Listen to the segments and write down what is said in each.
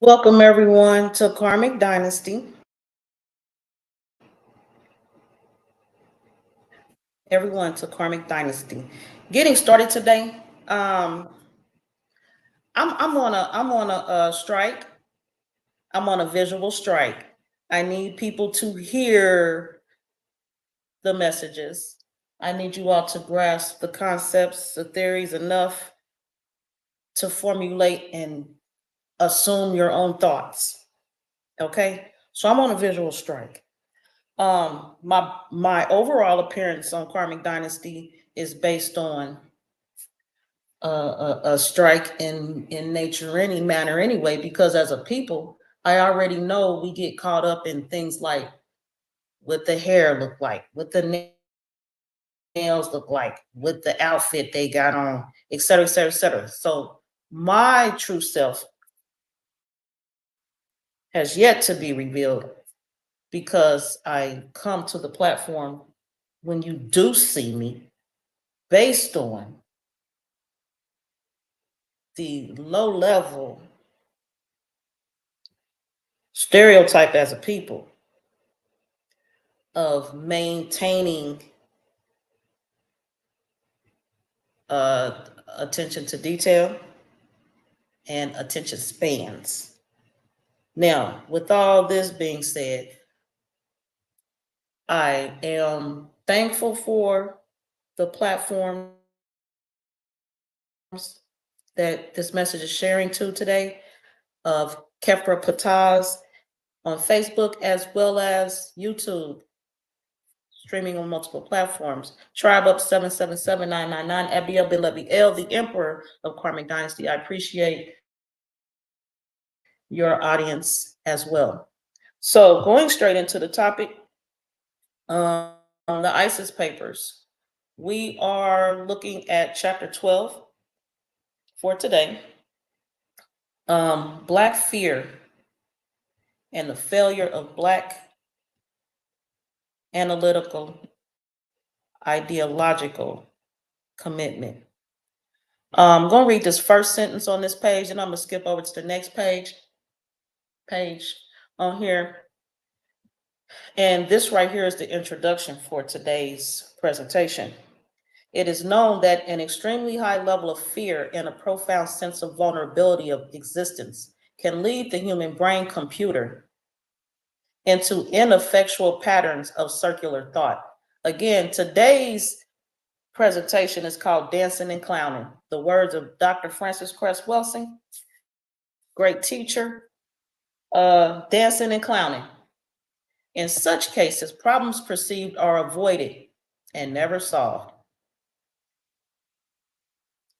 Welcome everyone to Karmic Dynasty. Getting started today. I'm on a strike. I'm on a visual strike. I need people to hear the messages. I need you all to grasp the concepts, the theories enough to formulate and assume your own thoughts. Okay? So I'm on a visual strike. My overall appearance on Karmic Dynasty is based on a strike in nature, any manner, anyway. Because as a people, I already know we get caught up in things like what the hair look like, what the nails look like, what the outfit they got on, et cetera, et cetera, et cetera. So my true self has yet to be revealed because I come to the platform when you do see me based on the low level stereotype as a people of maintaining attention to detail and attention spans. Now, with all this being said, I am thankful for the platforms that this message is sharing to today of Khepra Ptahs on Facebook as well as YouTube, streaming on multiple platforms. Tribe Up 777999, Abdiel bin Levi, the Emperor of Karmic Dynasty. I appreciate your audience as well. So going straight into the topic, the ISIS papers. We are looking at chapter 12 for today. Black fear and the failure of Black analytical, ideological commitment. I'm going to read this first sentence on this page, and I'm going to skip over to the next page on here. And this right here is the introduction for today's presentation. It is known that an extremely high level of fear and a profound sense of vulnerability of existence can lead the human brain computer into ineffectual patterns of circular thought. Again, today's presentation is called Dancin and Clownin. The words of Dr. Francis Cress Welsing, great teacher, Dancin and Clownin. In such cases, problems perceived are avoided and never solved.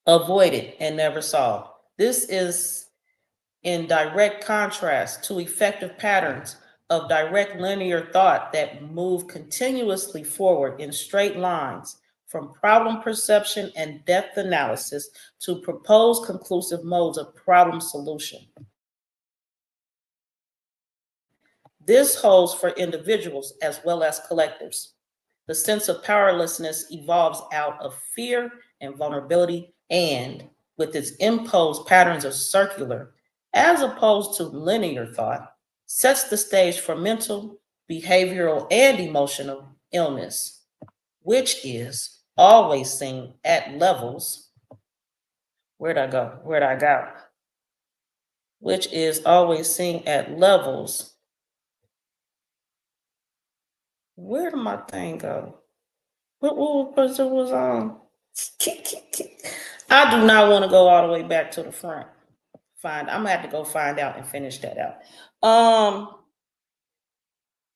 Avoided and never solved. This is in direct contrast to effective patterns of direct linear thought that move continuously forward in straight lines from problem perception and depth analysis to proposed conclusive modes of problem solution. This holds for individuals as well as collectives. The sense of powerlessness evolves out of fear and vulnerability, and with its imposed patterns of circular, as opposed to linear thought, sets the stage for mental, behavioral, and emotional illness, which is always seen at levels. Which is always seen at levels. Where did my thing go? What was on? I do not want to go all the way back to the front. I'm gonna have to go find out and finish that out.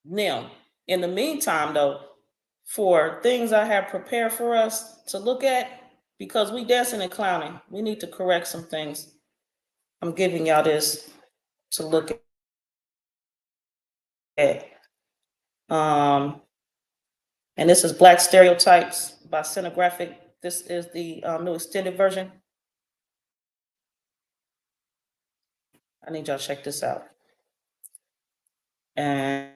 Now, in the meantime, though, for things I have prepared for us to look at, because we dancing and clowning, we need to correct some things. I'm giving y'all this to look at. And this is Black Stereotypes by Cinographic. This is the new extended version. I need y'all to check this out. And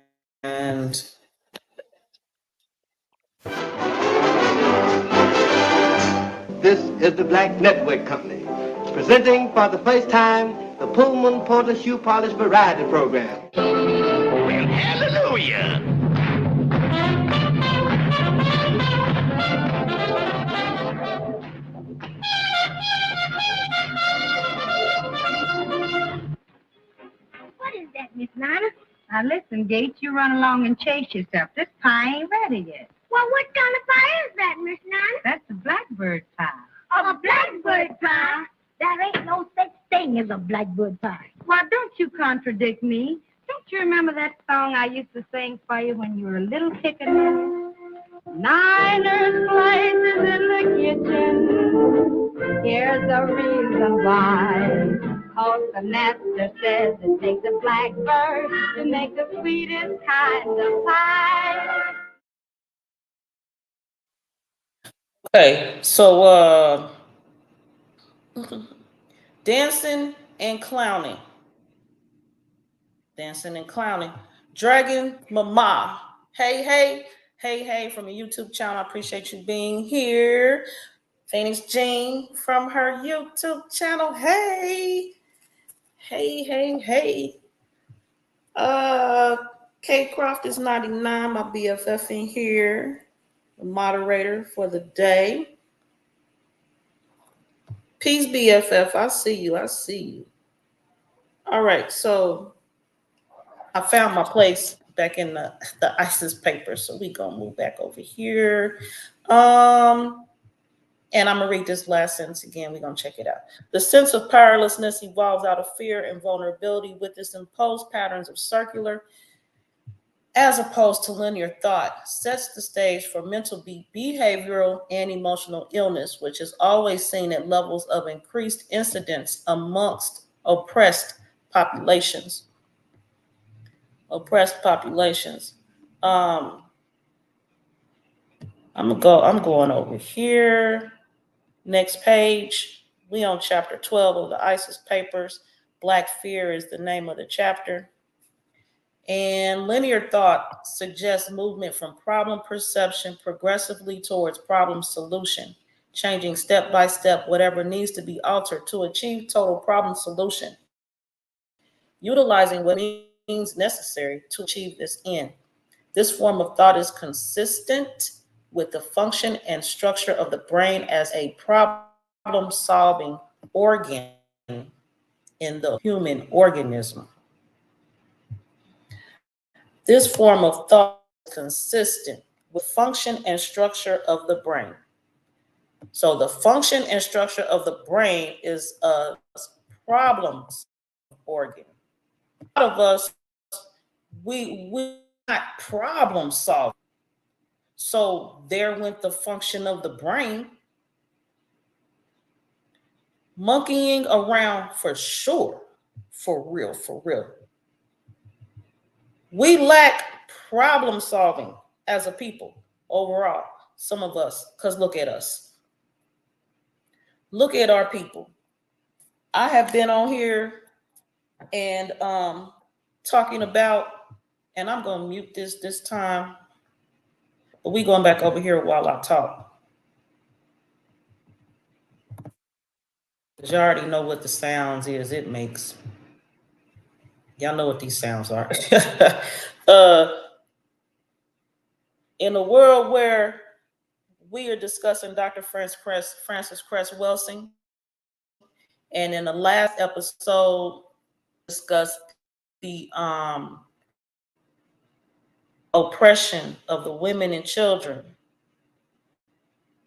this is the Black Network Company, presenting for the first time the the Pullman Porter Shoe Polish Variety Program. Well, hallelujah! What is that, Miss Nina? Now listen, Gates, you run along and chase yourself. This pie ain't ready yet. Well, what kind of pie is that, Miss Nina? That's a blackbird pie. A blackbird pie? There ain't no such thing as a blackbird pie. Why, don't you contradict me. Don't you remember that song I used to sing for you when you were a little pickaninny? Niners slices in the kitchen. Here's the reason why. 'Cause the master says it takes a blackbird to make the sweetest kind of pie. Okay, so Dancin and Clownin. Dancin and Clownin. Dragon Mama. Hey, from the YouTube channel. I appreciate you being here. Phoenix Jean from her YouTube channel. Hey. K Croft is 99, my BFF in here. The moderator for the day. Peace, BFF. I see you. All right, so I found my place back in the ISIS paper, so we gonna move back over here. And I'm gonna read this last sentence again. We're gonna check it out. The sense of powerlessness evolves out of fear and vulnerability with its imposed patterns of circular as opposed to linear thought, sets the stage for mental, behavioral, and emotional illness, which is always seen at levels of increased incidence amongst oppressed populations. I'm going over here. Next page. We on chapter 12 of the ISIS papers. Black Fear is the name of the chapter. And linear thought suggests movement from problem perception progressively towards problem solution, changing step by step whatever needs to be altered to achieve total problem solution, utilizing what means necessary to achieve this end. This form of thought is consistent with the function and structure of the brain as a problem-solving organ in the human organism. This form of thought is consistent with function and structure of the brain. So the function and structure of the brain is a problem organ. A lot of us, we not problem solving. So there went the function of the brain. Monkeying around for sure, for real. We lack problem solving as a people overall, some of us, because look at us. Look at our people. I have been on here and talking about, and I'm going to mute this time, but we going back over here while I talk. Because you already know what the sounds is it makes. Y'all know what these sounds are. In a world where we are discussing Dr. Francis Cress Welsing, and in the last episode, discussed the oppression of the women and children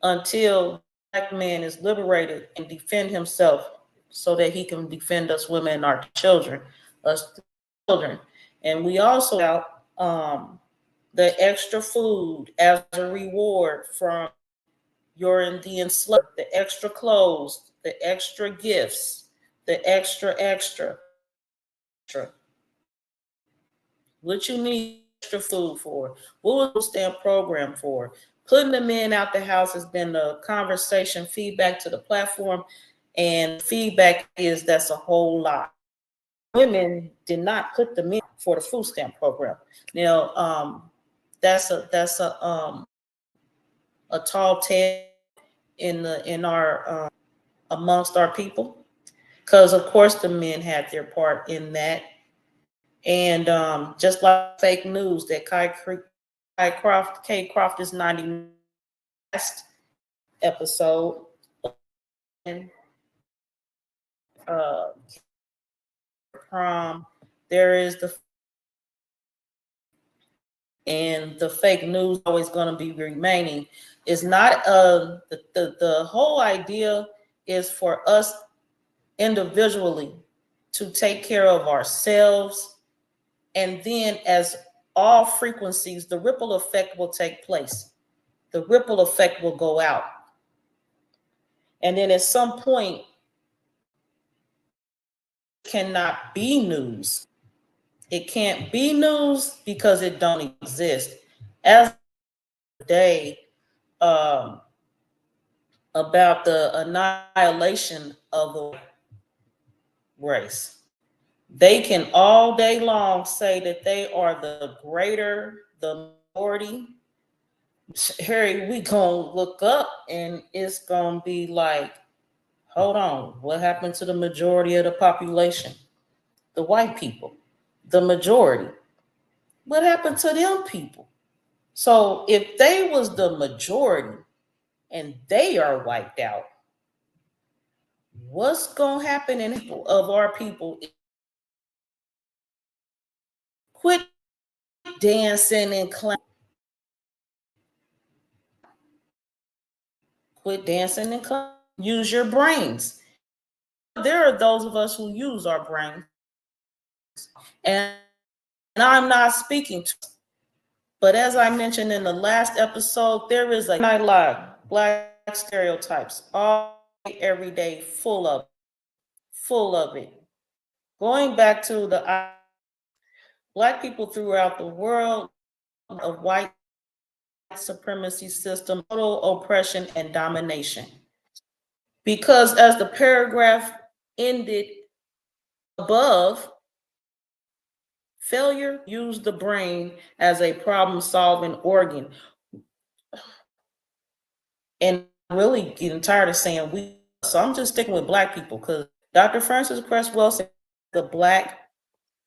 until Black man is liberated and defend himself so that he can defend us women and our children, us children. And we also got the extra food as a reward from the enslaved, the extra clothes, the extra gifts, the extra. What you need extra food for? What was the stamp program for? Putting the men out the house has been the conversation, feedback to the platform, and feedback is that's a whole lot. Women did not put the men for the food stamp program. Now, that's a tall tale in our amongst our people. because of course the men had their part in that. And just like fake news that K Croft is 90 last episode, and prom, there is the fake news always going to be remaining. Is not the whole idea is for us individually to take care of ourselves, and then as all frequencies, the ripple effect will take place. The ripple effect will go out, and then at some point it cannot be news. It can't be news because it don't exist. As today, about the annihilation of the race. They can all day long say that they are the majority. Harry, we gonna look up and it's gonna be like, hold on, what happened to the majority of the population? The white people, the majority. What happened to them people? So if they was the majority and they are wiped out, what's gonna happen in people of our people? Quit dancing and clowning. Quit dancing and clowning. Use your brains. There are those of us who use our brains, and I'm not speaking to. But as I mentioned in the last episode, there is a black stereotypes all every day, full of it. Going back to the black people throughout the world of white supremacy system, total oppression and domination. Because as the paragraph ended above, failure used the brain as a problem-solving organ. And I'm really getting tired of saying we, so I'm just sticking with black people because Dr. Francis Cress Welsing, the black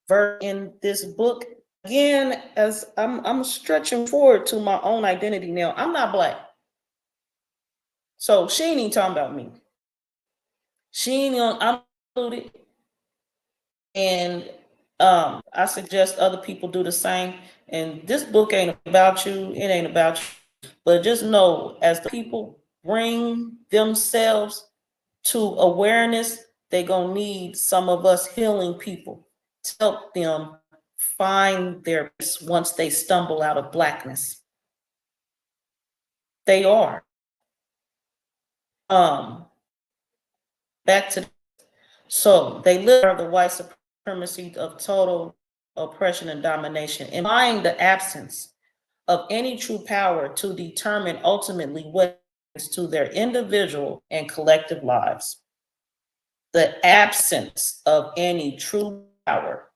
version in this book, again, as I'm stretching forward to my own identity now. I'm not black. So she ain't even talking about me. She ain't on, I'm included. And I suggest other people do the same. And this book ain't about you. It ain't about you. But just know, as the people bring themselves to awareness, they're going to need some of us healing people to help them find their place once they stumble out of blackness. They are. Back to, so they live the white supremacy of total oppression and domination, implying the absence of any true power to determine ultimately what happens to their individual and collective lives. The absence of any true power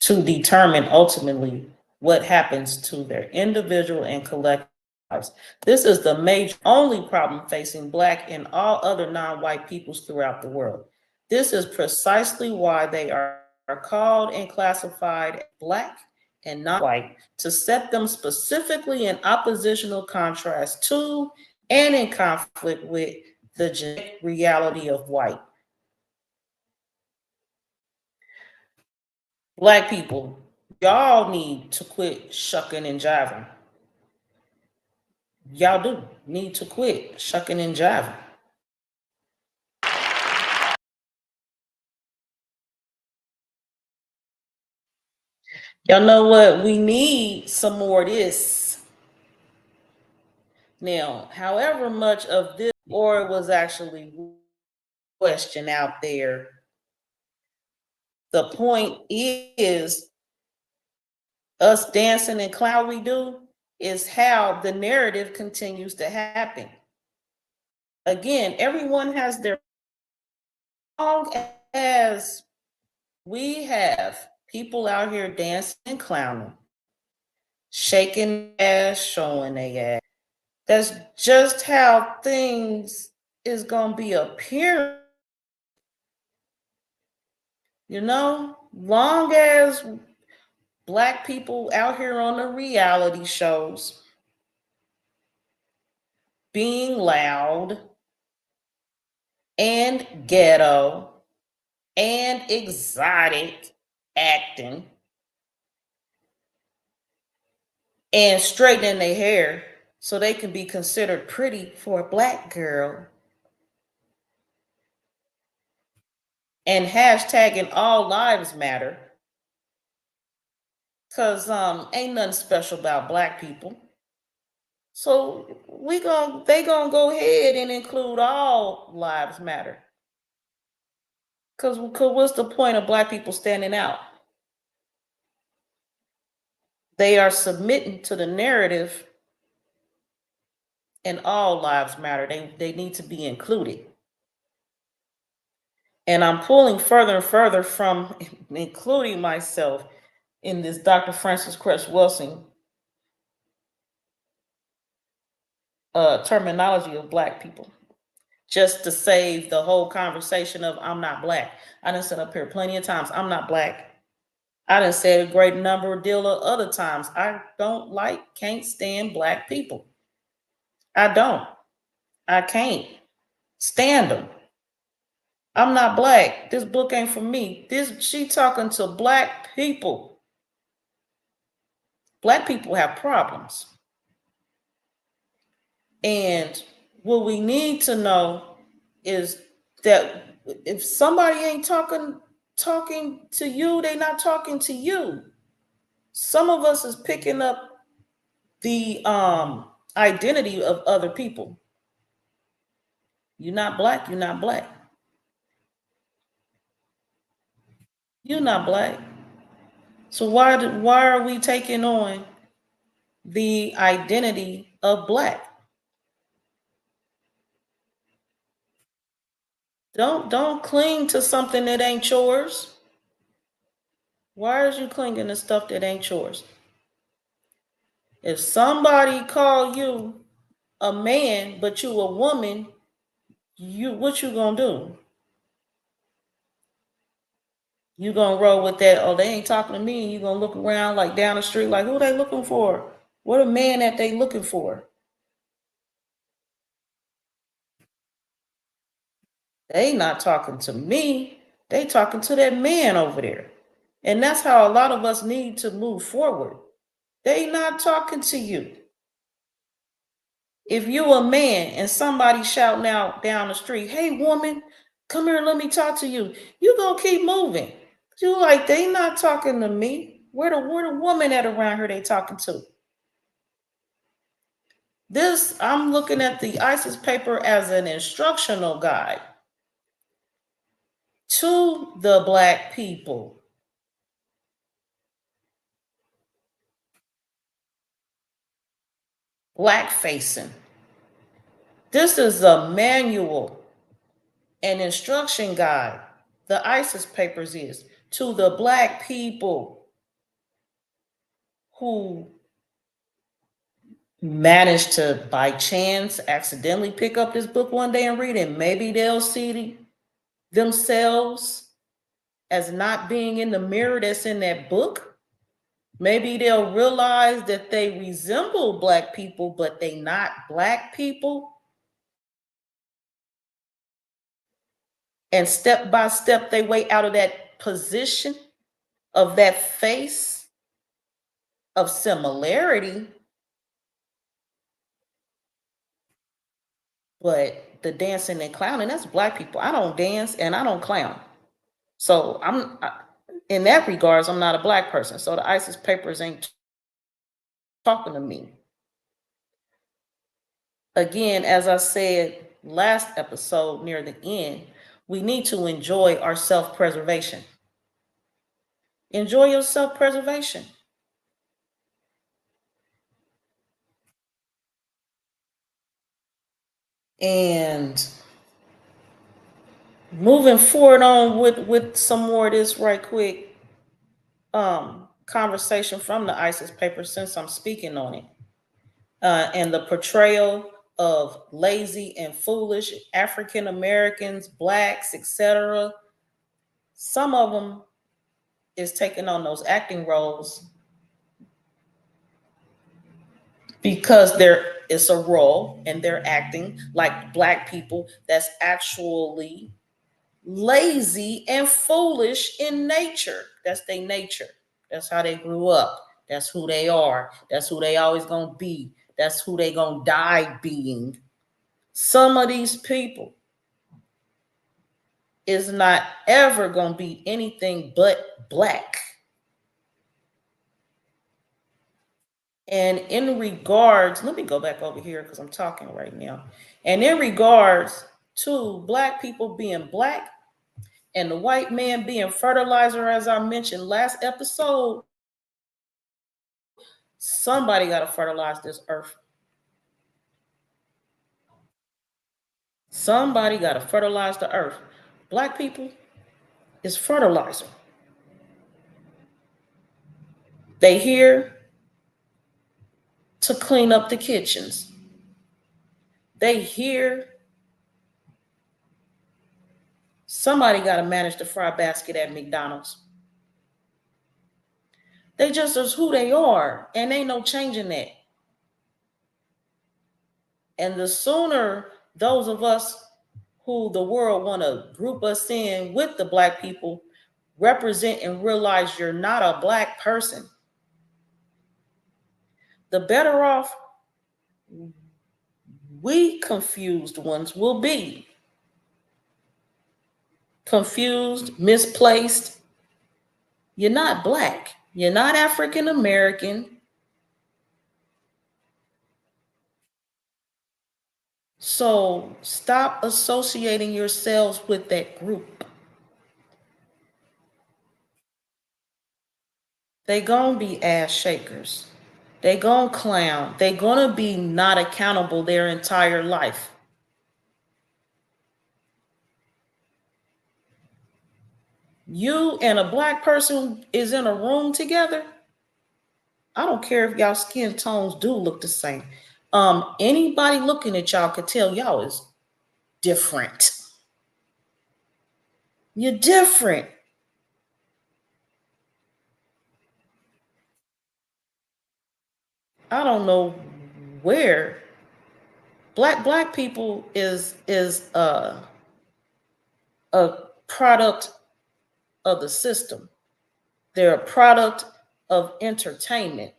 to determine ultimately what happens to their individual and collective lives. This is the major only problem facing Black and all other non-white peoples throughout the world. This is precisely why they are called and classified Black and non-white, to set them specifically in oppositional contrast to and in conflict with the genetic reality of white. Black people, y'all need to quit shucking and jiving. Y'all do need to quit shucking and jiving. Y'all know what? We need some more of this. Now, however much of this or was actually question out there, the point is us dancing and clown we do is how the narrative continues to happen. Again, everyone has their, as long as we have people out here dancing and clowning, shaking ass, showing their ass, That's just how things is going to be appearing. You know, long as Black people out here on the reality shows being loud and ghetto and exotic acting and straightening their hair so they can be considered pretty for a Black girl and hashtagging all lives matter, because ain't nothing special about Black people. So they gonna go ahead and include all lives matter. Cause what's the point of Black people standing out? They are submitting to the narrative and all lives matter. They need to be included. And I'm pulling further and further from including myself in this Dr. Francis Cress Welsing terminology of Black people, just to save the whole conversation of I'm not Black. I done said up here plenty of times, I'm not Black. I done said a great deal of other times, I don't can't stand Black people. I don't. I can't stand them. I'm not Black. This book ain't for me. She talking to Black people. Black people have problems. And what we need to know is that if somebody ain't talking to you, they not talking to you. Some of us is picking up the identity of other people. You're not Black, you're not Black. You're not Black. So why are we taking on the identity of Black? Don't cling to something that ain't yours. Why are you clinging to stuff that ain't yours? If somebody call you a man, but you a woman, what you gonna do? You gonna roll with that? Oh, they ain't talking to me. You gonna look around like down the street, like who they looking for? What a man that they looking for? They not talking to me. They talking to that man over there. And that's how a lot of us need to move forward. They not talking to you. If you a man and somebody shouting out down the street, hey woman, come here, let me talk to you. You gonna keep moving. You like, they not talking to me. Where the woman at around here they talking to? This, I'm looking at the ISIS paper as an instructional guide to the Black people. Black facing. This is a manual, an instruction guide. The ISIS papers is to the Black people who managed to, by chance, accidentally pick up this book one day and read it. Maybe they'll see themselves as not being in the mirror that's in that book. Maybe they'll realize that they resemble Black people, but they not Black people. And step by step, they way out of that position of that face of similarity. But the dancing and clowning, that's Black people. I don't dance and I don't clown. So in that regards, I'm not a Black person. So the ISIS papers ain't talking to me. Again, as I said last episode near the end, we need to enjoy our self-preservation. Enjoy your self-preservation. And moving forward on with some more of this right quick conversation from the ISIS paper, since I'm speaking on it. and the portrayal of lazy and foolish African Americans, blacks, etc. Some of them is taking on those acting roles because it's a role and they're acting like black people that's actually lazy and foolish in nature. That's their nature. That's how they grew up. That's who they are. That's who they always gonna be. That's who they gonna die being. Some of these people is not ever gonna be anything but black. And in regards, let me go back over here because I'm talking right now. And in regards to black people being black and the white man being fertilizer, as I mentioned last episode, somebody got to fertilize this earth. Somebody got to fertilize the earth. Black people is fertilizer. They here to clean up the kitchens. They here. Somebody got to manage the fry basket at McDonald's. They just is who they are, and ain't no changing that. And the sooner those of us who the world want to group us in with the black people represent and realize you're not a black person, the better off we confused ones will be. Confused, misplaced. You're not black. You're not African American. So stop associating yourselves with that group. They gonna be ass shakers. They gonna clown. They gonna be not accountable their entire life. You and a black person is in a room together. I don't care if y'all skin tones do look the same. Anybody looking at y'all could tell y'all is different. You're different. I don't know where black people is a product of the system. They're a product of entertainment.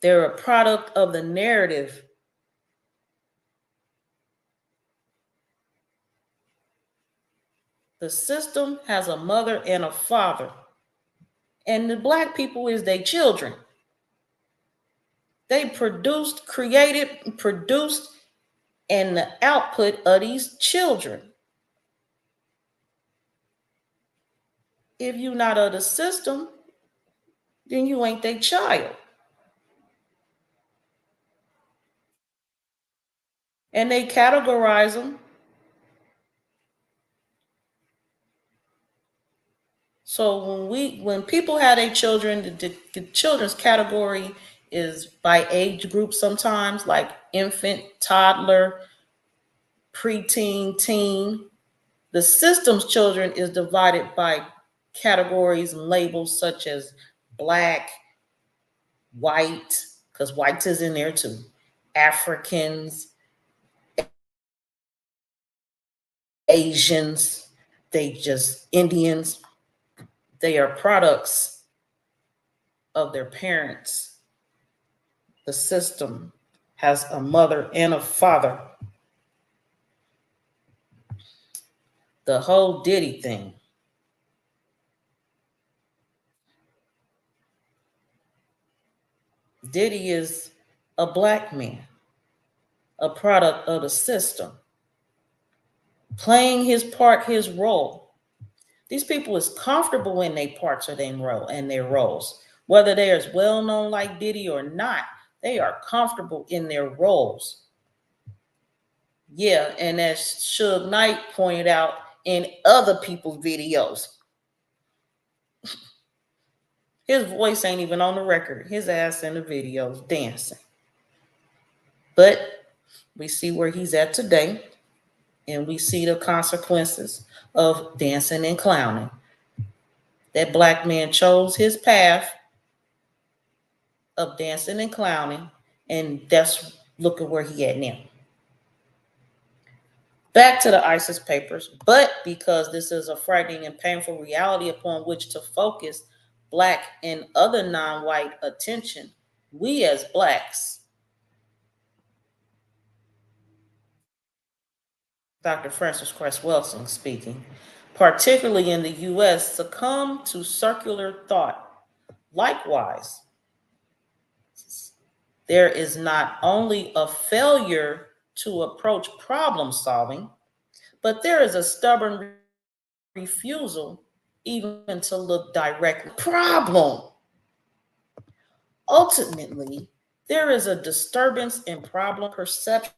They're a product of the narrative. The system has a mother and a father, and the black people is their children. They created, produced, and the output of these children. If you're not of the system, then you ain't their child. And they categorize them. So when people have their children, the children's category is by age group sometimes, like infant, toddler, preteen, teen. The system's children is divided by categories and labels such as black, white, because white is in there too, Africans, Asians, they just Indians. They are products of their parents. The system has a mother and a father. The whole Diddy thing. Diddy is a black man, a product of the system, playing his part, his role. These people is comfortable in their parts or their role and their roles. Whether they're as well known like Diddy or not, they are comfortable in their roles. Yeah, and as Suge Knight pointed out in other people's videos, His voice ain't even on the record. His ass in the videos dancing. But we see where he's at today, and we see the consequences of dancing and clowning. That black man chose his path of dancing and clowning, and that's look at where he at now. Back to the ISIS papers, but because this is a frightening and painful reality upon which to focus Black and other non-white attention, we as Blacks, Dr. Francis Cress Welsing speaking, particularly in the U.S., succumb to circular thought. Likewise, there is not only a failure to approach problem solving, but there is a stubborn refusal even to look directly at the problem. Ultimately, there is a disturbance in problem perception.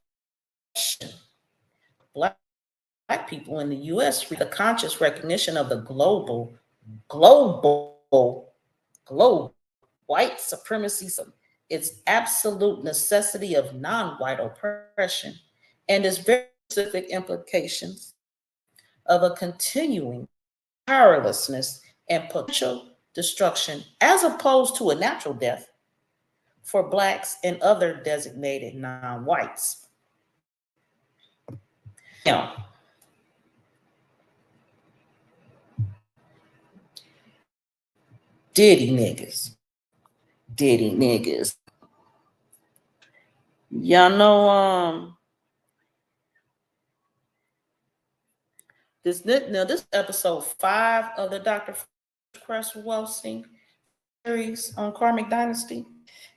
Black people in the U.S. the conscious recognition of the global white supremacy, its absolute necessity of non-white oppression, and its very specific implications of a continuing powerlessness and potential destruction, as opposed to a natural death for Blacks and other designated non-whites. Now, Diddy niggas. Y'all know this episode 5 of the Dr. Cress Welsing series on Karmic Dynasty.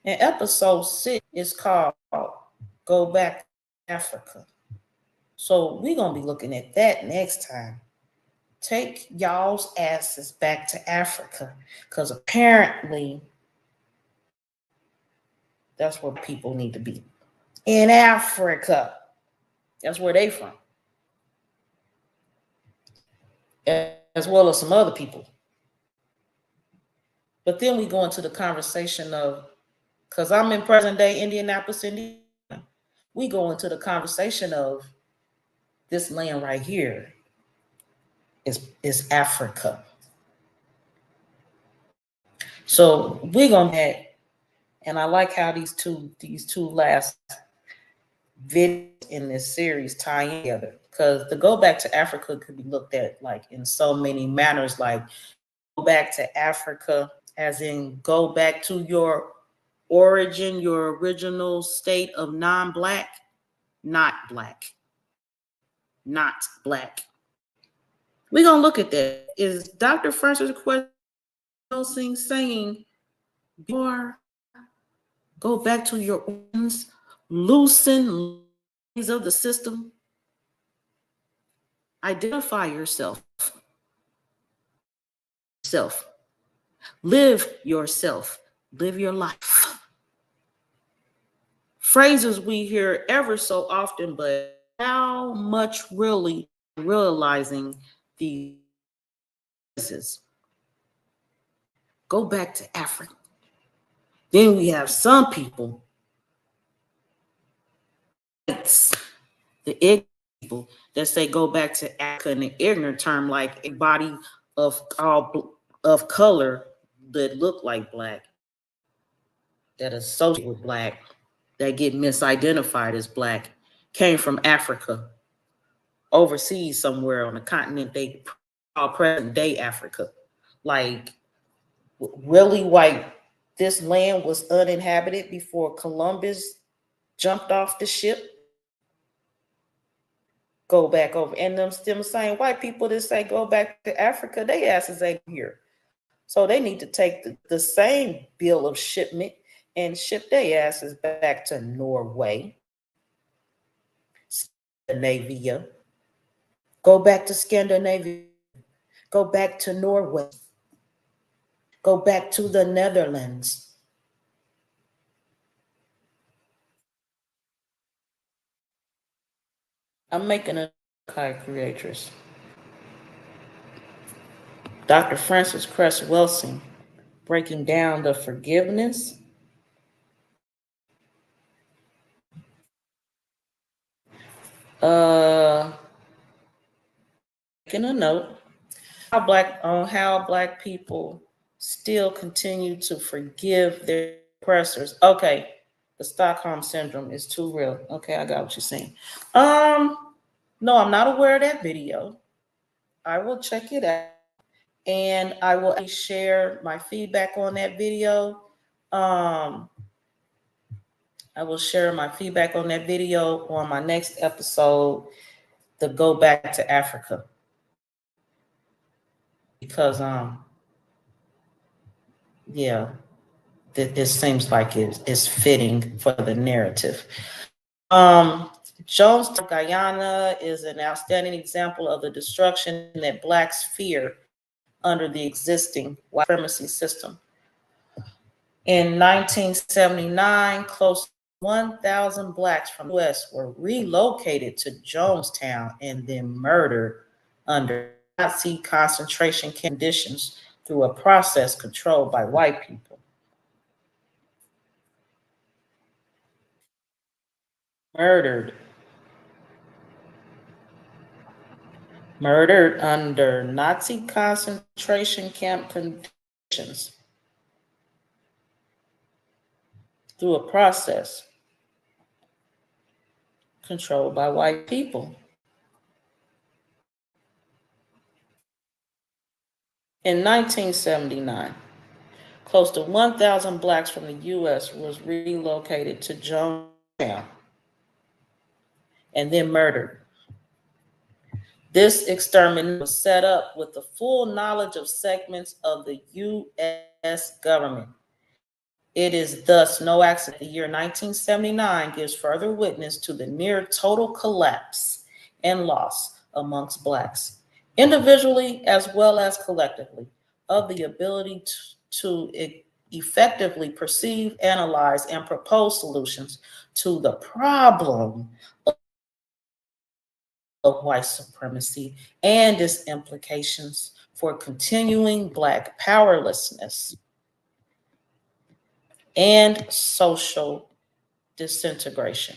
And episode 6 is called Go Back to Africa. So we're gonna be looking at that next time. Take y'all's asses back to Africa, because apparently that's where people need to be. In Africa. That's where they from. As well as some other people. But then we go into the conversation of, because I'm in present day Indianapolis, Indiana, we go into the conversation of this land right here is Africa. So we're gonna have, and I like how these two last videos in this series tie in together, because the Go Back to Africa could be looked at like in so many manners, like go back to Africa, as in go back to your origin, your original state of non-black, not black. We're gonna look at that. Is Dr. Francis Welsing saying go back to your origins, loosen of the system, identify yourself, live yourself, live your life. Phrases we hear ever so often, but how much really realizing these phrases. Go back to Africa. Then we have some people, the ignorant people, that say go back to Africa in an ignorant term, like a body of color that look like black, that associate with black, that get misidentified as black, came from Africa, overseas somewhere on the continent they call present day Africa. Like, really, white, this land was uninhabited before Columbus jumped off the ship? Go back over. And them same white people that say go back to Africa, they asses ain't here. So they need to take the same bill of shipment and ship their asses back to Norway, Scandinavia. Go back to Scandinavia. Go back to Norway. Go back to the Netherlands. I'm making a creatress. Dr. Francis Cress Welsing breaking down the forgiveness. Making a note how black people still continue to forgive their oppressors. Okay, the Stockholm syndrome is too real. Okay, I got what you're saying. No, I'm not aware of that video. I will check it out, and I will share my feedback on that video. I will share my feedback on that video on my next episode, the Go Back to Africa. Because yeah, this seems like it's fitting for the narrative. Jones, Guyana is an outstanding example of the destruction that blacks fear under the existing white supremacy system. In 1979, close to 1,000 blacks from the U.S. were relocated to Jonestown and then murdered under Nazi concentration conditions through a process controlled by white people. Murdered under Nazi concentration camp conditions through a process controlled by white people. In 1979, close to 1,000 blacks from the U.S. was relocated to Jonestown and then murdered. This extermination was set up with the full knowledge of segments of the U.S. government. It is thus no accident the year 1979 gives further witness to the near total collapse and loss amongst blacks, individually as well as collectively, of the ability to effectively perceive, analyze, and propose solutions to the problem of white supremacy and its implications for continuing black powerlessness and social disintegration.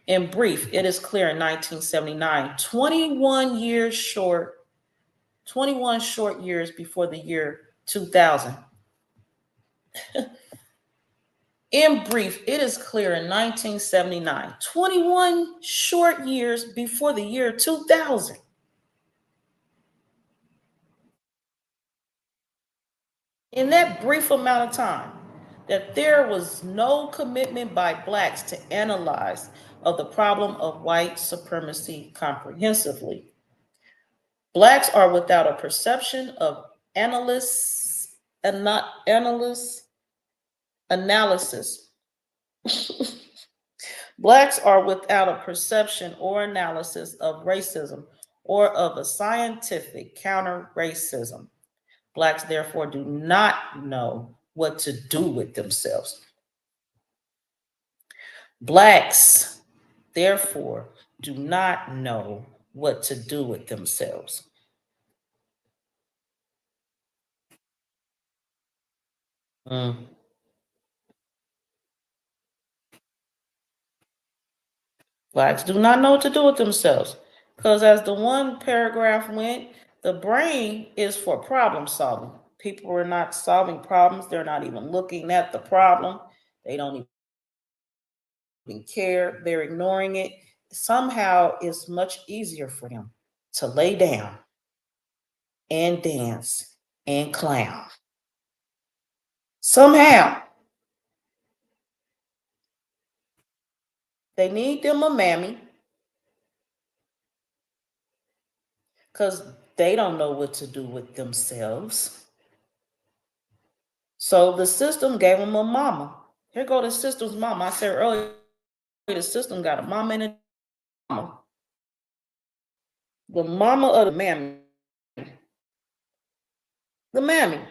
In brief, it is clear in 1979, 21 short years before the year 2000. In brief, it is clear in 1979, 21 short years before the year 2000. In that brief amount of time, that there was no commitment by blacks to analyze of the problem of white supremacy comprehensively. Blacks are without a perception of analysis. Blacks are without a perception or analysis of racism or of a scientific counter-racism. Blacks therefore do not know what to do with themselves. Blacks therefore do not know what to do with themselves. Blacks do not know what to do with themselves. Because as the one paragraph went, the brain is for problem solving. People are not solving problems. They're not even looking at the problem. They don't even care. They're ignoring it. Somehow it's much easier for them to lay down and dance and clown. Somehow they need them a mammy because they don't know what to do with themselves. So the system gave them a mama. Here go the system's mama. I said earlier, the system got a mama and a mama. The mama of the mammy. The mammy.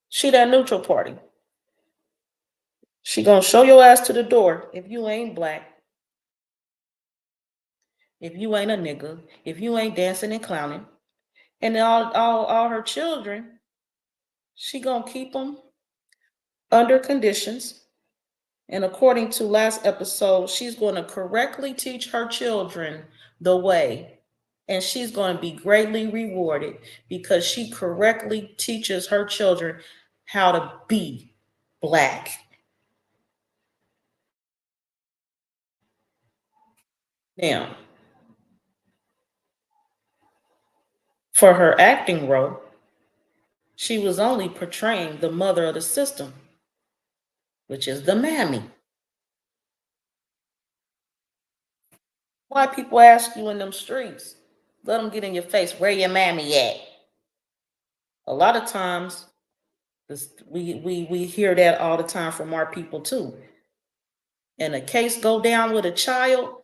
She that neutral party. She gonna show your ass to the door if you ain't black, if you ain't a nigga, if you ain't dancing and clowning. And all her children She gonna keep them under conditions. And according to last episode, she's going to correctly teach her children the way. And she's going to be greatly rewarded because she correctly teaches her children how to be Black. Now, for her acting role, she was only portraying the mother of the system, which is the mammy. Why people ask you in them streets, let them get in your face, where your mammy at? A lot of times, we hear that all the time from our people too. And a case go down with a child,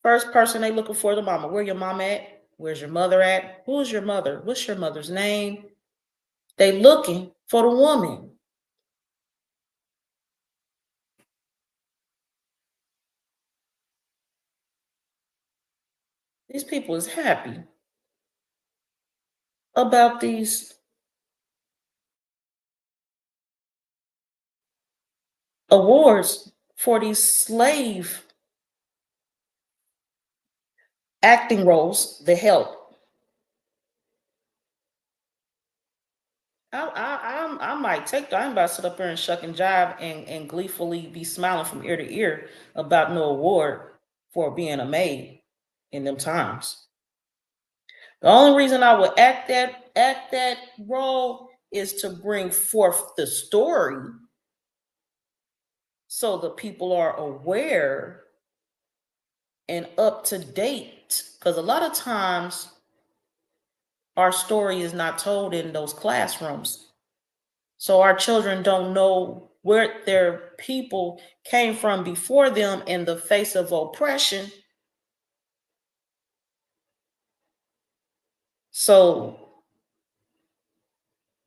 first person they looking for the mama. Where your mama at? Where's your mother at? Who's your mother? What's your mother's name? They looking for the woman. These people is happy about these awards for these slave acting roles, the help. I might take that. I'm about to sit up here and shuck and jive and gleefully be smiling from ear to ear about no award for being a maid in them times. The only reason I would act that role is to bring forth the story so the people are aware and up to date. Because a lot of times our story is not told in those classrooms. So our children don't know where their people came from before them in the face of oppression. So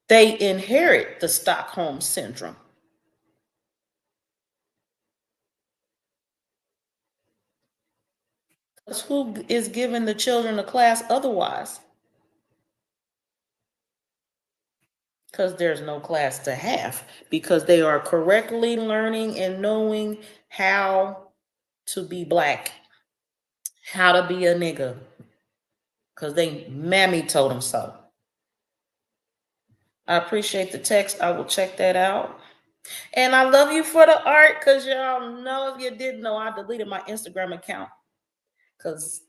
they inherit the Stockholm syndrome. Because who is giving the children a class otherwise? Because there's no class to have, because they are correctly learning and knowing how to be Black, how to be a nigga, because they mammy told them so. I appreciate the text. I will check that out. And I love you for the art, because y'all know, if you didn't know, I deleted my Instagram account because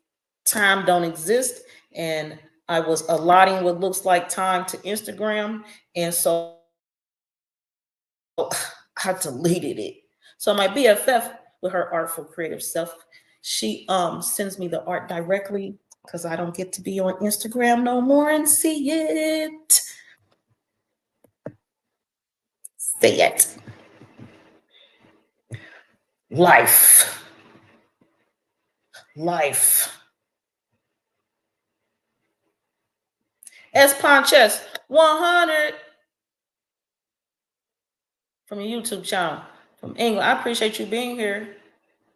time don't exist, and I was allotting what looks like time to Instagram, and so I deleted it. So my BFF, with her artful creative self, she sends me the art directly because I don't get to be on Instagram no more and see it. See it. Life. S Ponches 100 from your YouTube channel from England. I appreciate you being here.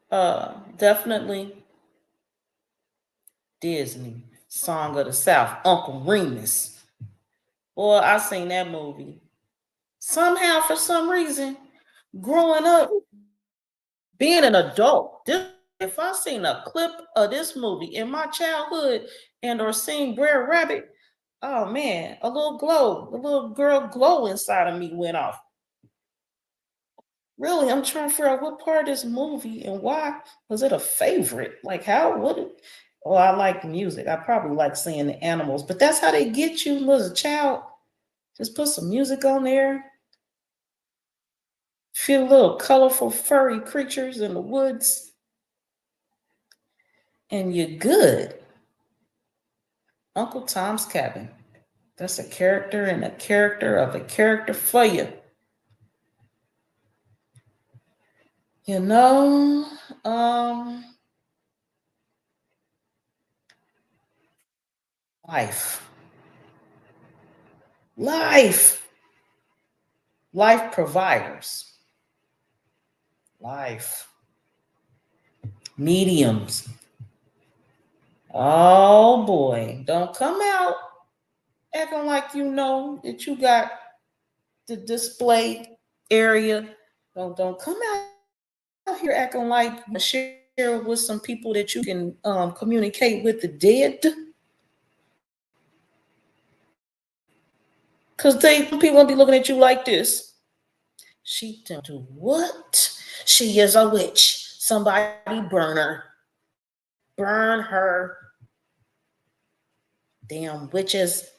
Definitely Disney, Song of the South, Uncle Remus. Boy, I seen that movie. Somehow, for some reason, growing up, being an adult, if I seen a clip of this movie in my childhood and or seen Brer Rabbit, oh man, a little girl glow inside of me went off. Really, I'm trying to figure out what part of this movie and why was it a favorite? Like how would it? Oh, I like music. I probably like seeing the animals, but that's how they get you as a child. Just put some music on there. Feel little colorful furry creatures in the woods. And you're good. Uncle Tom's Cabin. That's a character and a character of a character for you. You know, life providers, life mediums. Oh boy, don't come out acting like you know that you got the display area. Don't come out here acting like you share with some people that you can communicate with the dead. Because people gonna be looking at you like this. She don't do what? She is a witch. Somebody burn her. Burn her. Damn witches.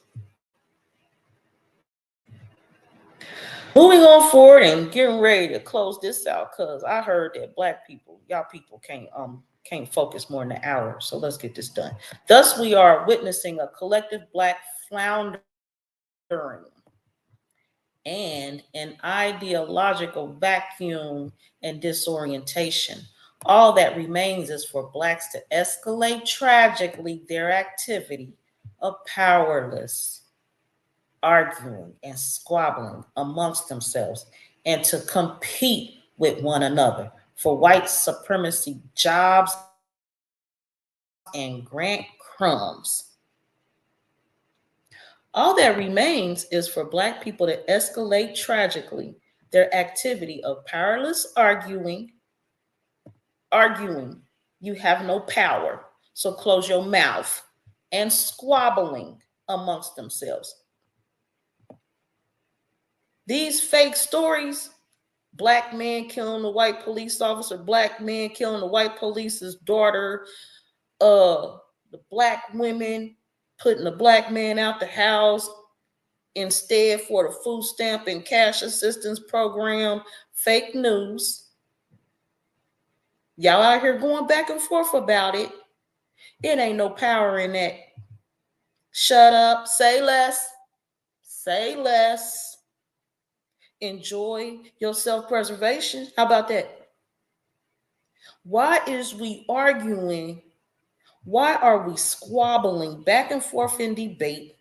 Moving on forward and getting ready to close this out, because I heard that Black people, y'all people can't focus more than an hour. So let's get this done. Thus, we are witnessing a collective Black floundering and an ideological vacuum and disorientation. All that remains is for Blacks to escalate tragically their activity of powerless arguing and squabbling amongst themselves and to compete with one another for white supremacy jobs and grant crumbs. All that remains is for Black people to escalate tragically their activity of powerless arguing. You have no power, so close your mouth, and squabbling amongst themselves. These fake stories, Black man killing a white police officer, Black man killing the white police's daughter, the Black women putting the Black man out the house instead for the food stamp and cash assistance program, fake news. Y'all out here going back and forth about it. It ain't no power in that. Shut up, say less, say less. Enjoy your self-preservation. How about that? Why is we arguing? Why are we squabbling back and forth in debate,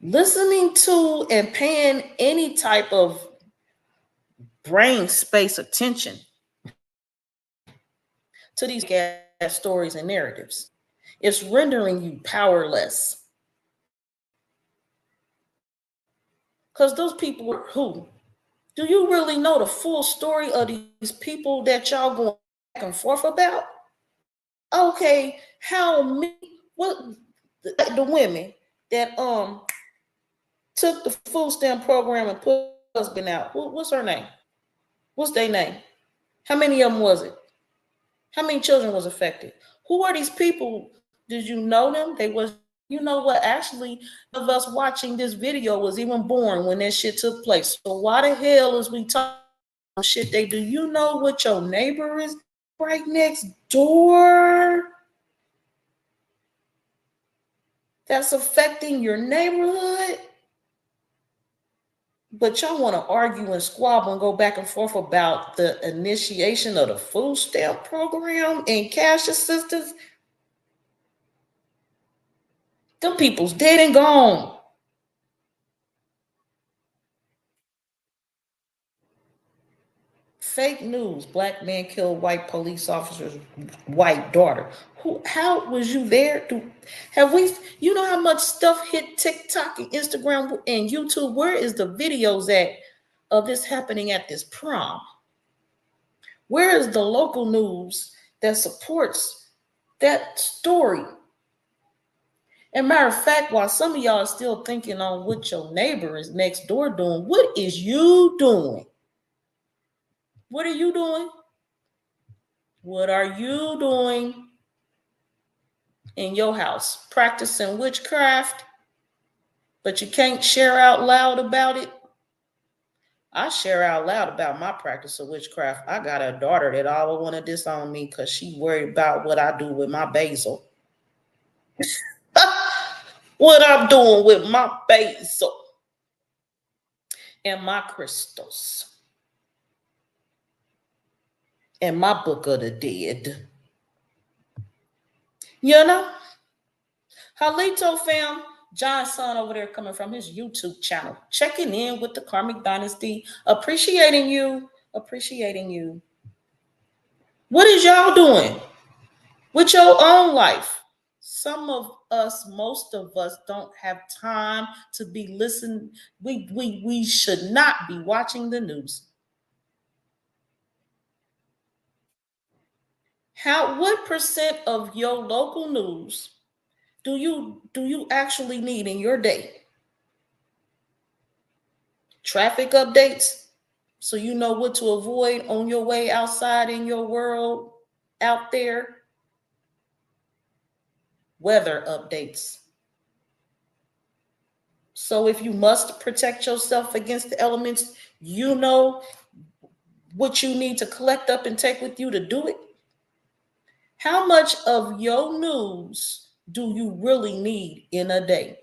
listening to and paying any type of brain space attention to these gas stories and narratives? It's rendering you powerless. Because those people are who? Do you really know the full story of these people that y'all going back and forth about? Okay, how many, what the women that took the food stamp program and put husband out? What's her name? What's their name? How many of them was it? How many children was affected? Who are these people? Did you know them? They was, you know what? Actually, of us watching this video was even born when that shit took place. So why the hell is we talking about shit they do? You know what your neighbor is right next door? That's affecting your neighborhood? But y'all want to argue and squabble and go back and forth about the initiation of the food stamp program and cash assistance? Them people's dead and gone. Fake news. Black man killed white police officer's white daughter. How was you there? Have we, you know how much stuff hit TikTok and Instagram and YouTube? Where is the videos at of this happening at this prom? Where is the local news that supports that story? And matter of fact, while some of y'all are still thinking on what your neighbor is next door doing, what is you doing? What are you doing? What are you doing in your house? Practicing witchcraft, but you can't share out loud about it? I share out loud about my practice of witchcraft. I got a daughter that always want to disown me because she worried about what I do with my basil. What I'm doing with my basil and my crystals and my book of the dead. You know? Halito fam, John's son over there coming from his YouTube channel, checking in with the Karmic Dynasty, appreciating you. What is y'all doing with your own life? Some of most of us don't have time to be listening. We should not be watching the news. What percent of your local news do you actually need in your day? Traffic updates, so you know what to avoid on your way outside in your world out there. Weather updates. So if you must protect yourself against the elements, you know what you need to collect up and take with you to do it. How much of your news do you really need in a day?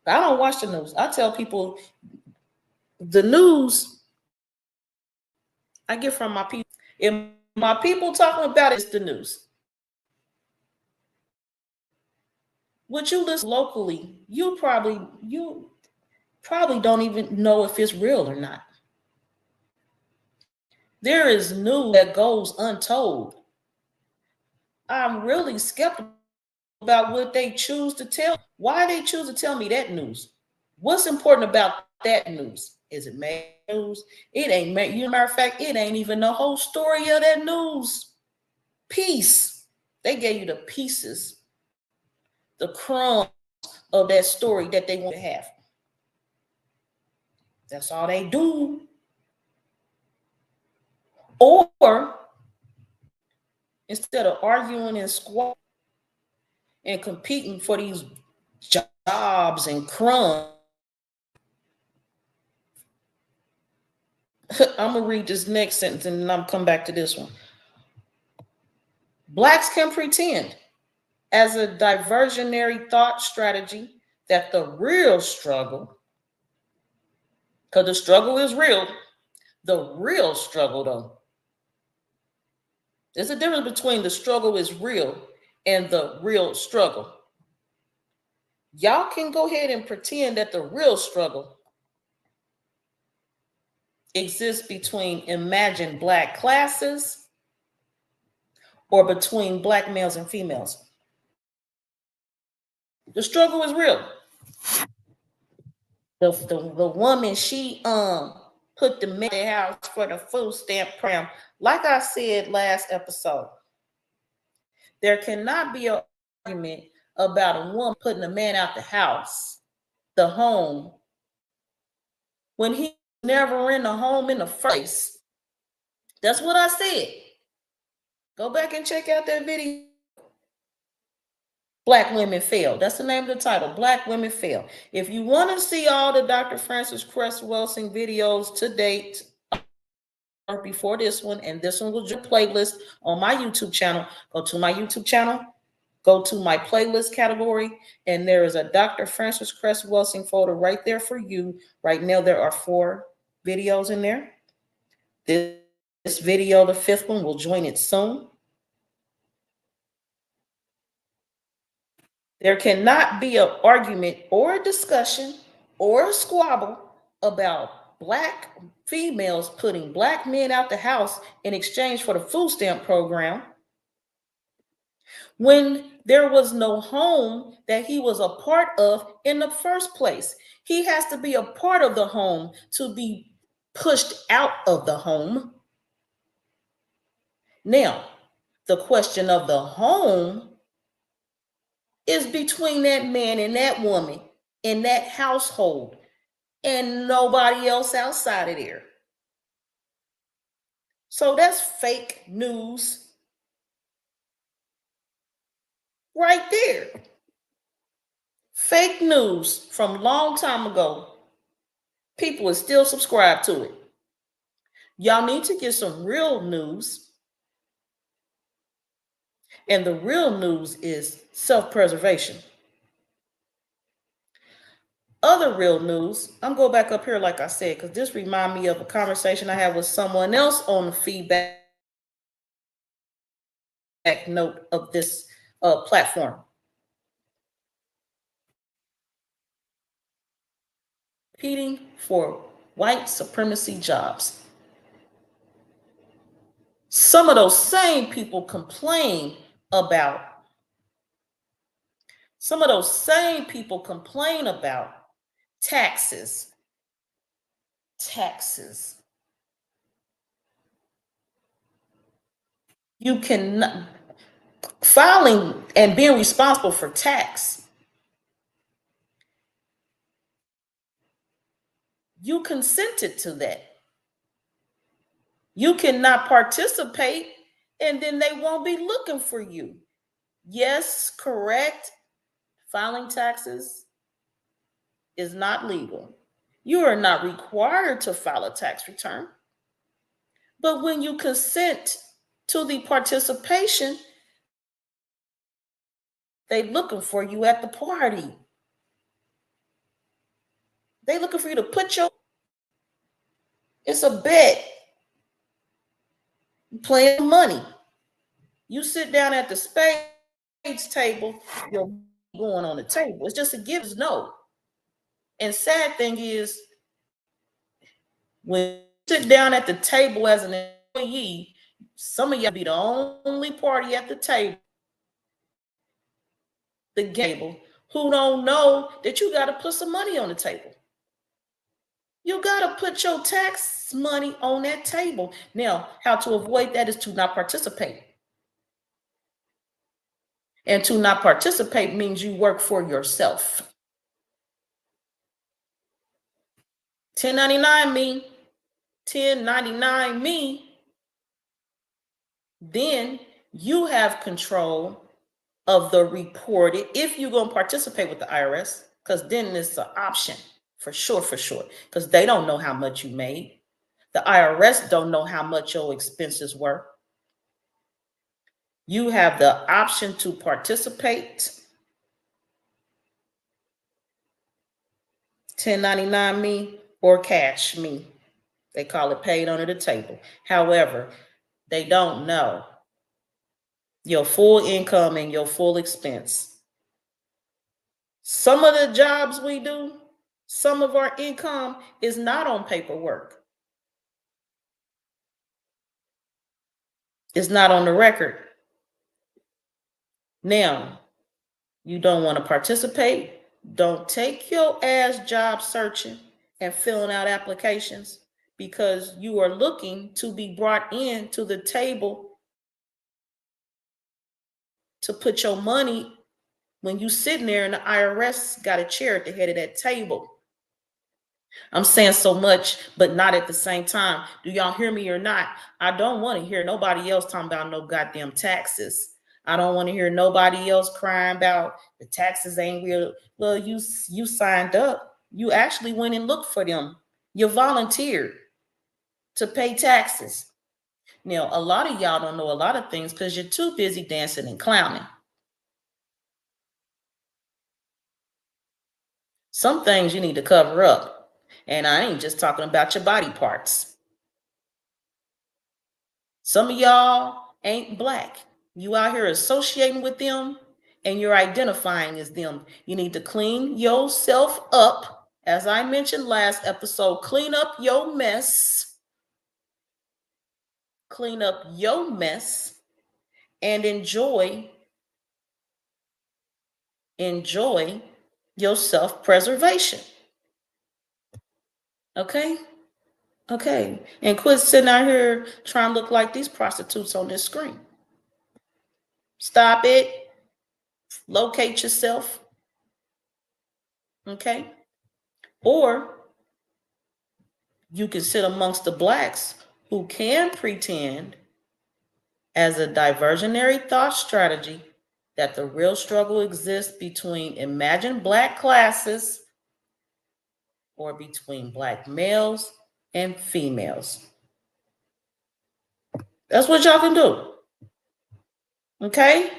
I don't watch the news. I tell people the news I get from my people. If my people talking about it, it's the news. What you listen locally, you probably don't even know if it's real or not. There is news that goes untold. I'm really skeptical about what they choose to tell. Why they choose to tell me that news? What's important about that news? Is it made news? It ain't made. Matter of fact, it ain't even the whole story of that news piece. They gave you the pieces, the crumbs of that story that they want to have. That's all they do. Or instead of arguing and squabbling and competing for these jobs and crumbs, I'm gonna read this next sentence and then I'm come back to this one. Blacks can pretend as a diversionary thought strategy that the real struggle, because the struggle is real, the real struggle though. There's a difference between the struggle is real and the real struggle. Y'all can go ahead and pretend that the real struggle exists between imagined black classes or between black males and females. The struggle is real. The woman, she put the man in the house for the food stamp program. Like I said last episode, there cannot be an argument about a woman putting a man out the house, the home, when he never in the home in the first place. That's what I said. Go back and check out that video. Black Women Fail. That's the name of the title. Black Women Fail. If you want to see all the Dr. Francis Cress Welsing videos to date, or before this one, and this one was your playlist on my YouTube channel, go to my YouTube channel, go to my playlist category, and there is a Dr. Francis Cress Welsing folder right there for you. Right now, there are 4 videos in there. This video, the 5th one, will join it soon. There cannot be an argument or a discussion or a squabble about black females putting black men out the house in exchange for the food stamp program when there was no home that he was a part of in the first place. He has to be a part of the home to be pushed out of the home. Now, the question of the home is between that man and that woman in that household and nobody else outside of there. So that's fake news right there. Fake news from a long time ago. People are still subscribed to it. Y'all need to get some real news. And the real news is self-preservation. Other real news, I'm going back up here like I said, because this reminds me of a conversation I had with someone else on the feedback note of this platform. Competing for white supremacy jobs. Some of those same people complain about Some of those same people complain about taxes. Taxes. You cannot, filing and being responsible for tax. You consented to that. You cannot participate, and then they won't be looking for you. Yes, correct. Filing taxes is not legal. You are not required to file a tax return. But when you consent to the participation, they looking for you at the party. They looking for you to put your, it's a bet. You play money. You sit down at the spades table, you're going on the table. It's just a gives no. And sad thing is, when you sit down at the table as an employee, some of y'all be the only party at the table, who don't know that you got to put some money on the table. You got to put your tax money on that table. Now, how to avoid that is to not participate. And to not participate means you work for yourself. 1099 me, 1099 me, then you have control of the reported, if you're going to participate with the IRS, because then it's an option for sure, because they don't know how much you made. The IRS don't know how much your expenses were. You have the option to participate. 1099 me or cash me. They call it paid under the table. However, they don't know your full income and your full expense. Some of the jobs we do, some of our income is not on paperwork. It's not on the record. Now, you don't want to participate. Don't take your ass job searching and filling out applications, because you are looking to be brought in to the table to put your money when you sitting there and the IRS got a chair at the head of that table. I'm saying so much, but not at the same time. Do y'all hear me or not? I don't want to hear nobody else talking about no goddamn taxes. I don't want to hear nobody else crying about the taxes ain't real. Well, you signed up. You actually went and looked for them. You volunteered to pay taxes. Now, a lot of y'all don't know a lot of things because you're too busy dancing and clowning. Some things you need to cover up. And I ain't just talking about your body parts. Some of y'all ain't black. You out here associating with them and you're identifying as them. You need to clean yourself up. As I mentioned last episode, clean up your mess. Clean up your mess and enjoy your self-preservation. Okay? Okay. And quit sitting out here trying to look like these prostitutes on this screen. Stop it. Locate yourself. Okay? Or you can sit amongst the blacks who can pretend as a diversionary thought strategy that the real struggle exists between imagined black classes or between black males and females. That's what y'all can do. Okay?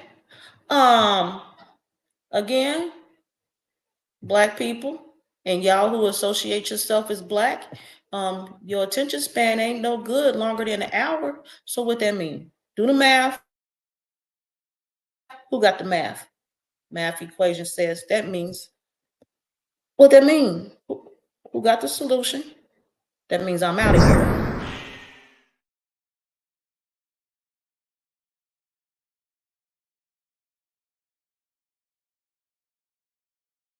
Again, black people and y'all who associate yourself as black, your attention span ain't no good longer than an hour. So what that mean? Do the math. Who got the math? Math equation says that means, what that mean? Who got the solution? That means I'm out of here.